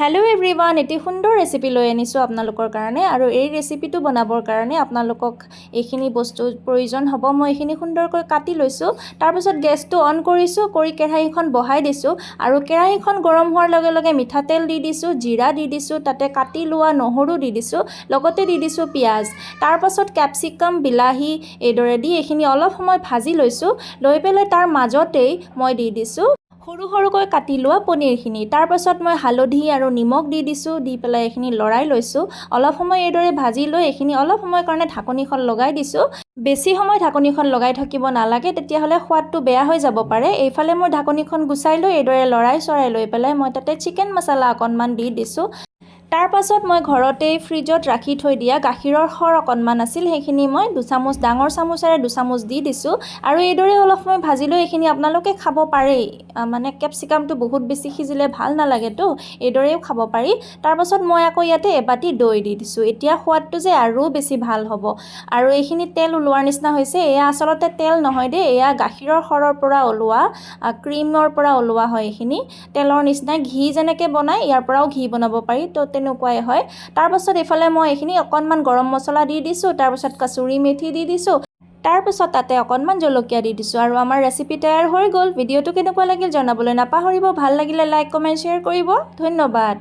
Hello' everyone, এটি সুন্দৰ recipe লৈ আনিছোঁ আপোনালোকৰ কাৰণে। আৰু এই ৰেচিপিটো বনাবৰ কাৰণে আপোনালোকক এইখিনি বস্তুৰ প্ৰয়োজন হ'ব। মই এইখিনি সুন্দৰকৈ কাটি লৈছোঁ। তাৰপিছত গেছটো অন কৰিছোঁ, কৰি কেৰাহীখন বহাই দিছোঁ। আৰু কেৰাহীখন গৰম হোৱাৰ লগে লগে মিঠাতেল দি দিছোঁ, জিৰা দি দিছোঁ, তাতে কাটি লোৱা নহৰু দি দিছোঁ, লগতে দি দিছোঁ পিঁয়াজ। তাৰপাছত কেপচিকাম, বিলাহী এইদৰে দি এইখিনি অলপ সময় ভাজি লৈছোঁ। লৈ পেলাই তাৰ মাজতেই মই দি দিছোঁ সৰু সৰুকৈ কাটি লোৱা পনীৰখিনি। তাৰপাছত মই হালধি আৰু নিমখ দি দিছোঁ, দি পেলাই এইখিনি লৰাই লৈছোঁ। অলপ সময় এইদৰে ভাজি লৈ এইখিনি অলপ সময়ৰ কাৰণে ঢাকনিখন লগাই দিছোঁ। বেছি সময় ঢাকনিখন লগাই থাকিব নালাগে, তেতিয়াহ'লে সোৱাদটো বেয়া হৈ যাব পাৰে। এইফালে মই ঢাকনিখন গুচাই লৈ এইদৰে লৰাই চৰাই লৈ পেলাই মই তাতে চিকেন মছলা অকণমান দি দিছোঁ। তাৰপাছত মই ঘৰতেই ফ্ৰিজত ৰাখি থৈ দিয়া গাখীৰৰ সৰ অকণমান আছিল, সেইখিনি মই ডাঙৰ চামুচেৰে 2 চামুচ দি দিছোঁ। আৰু এইদৰে অলপ সময় ভাজি লৈ এইখিনি আপোনালোকে খাব পাৰেই, মানে কেপচিকামটো বহুত বেছি সিজিলে ভাল নালাগেতো, এইদৰেও খাব পাৰি। তাৰপাছত মই আকৌ ইয়াতে এবাটি দৈ দি দিছোঁ। এতিয়া সোৱাদটো যে আৰু বেছি ভাল হ'ব। আৰু এইখিনি তেল ওলোৱাৰ নিচিনা হৈছে। এয়া আচলতে তেল নহয় দেই, এয়া গাখীৰৰ সৰৰ পৰা ওলোৱা, ক্ৰীমৰ পৰা ওলোৱা হয়। এইখিনি তেলৰ নিচিনা, ঘি যেনেকৈ বনায় ইয়াৰ পৰাও ঘি বনাব পাৰি, তো তেনেকুৱাই হয়। তাৰপাছত এইফালে মই এইখিনি অকণমান গৰম মছলা দি দিছোঁ, তাৰপিছত কচুৰি মেথি দি দিছোঁ, তাৰপিছত তাতে অকণমান জলকীয়া দি দিছোঁ। আৰু আমাৰ ৰেচিপি তৈয়াৰ হৈ গ'ল। ভিডিঅ'টো কেনেকুৱা লাগিল জনাবলৈ নাপাহৰিব। ভাল লাগিলে লাইক, কমেণ্ট, শ্বেয়াৰ কৰিব। ধন্যবাদ।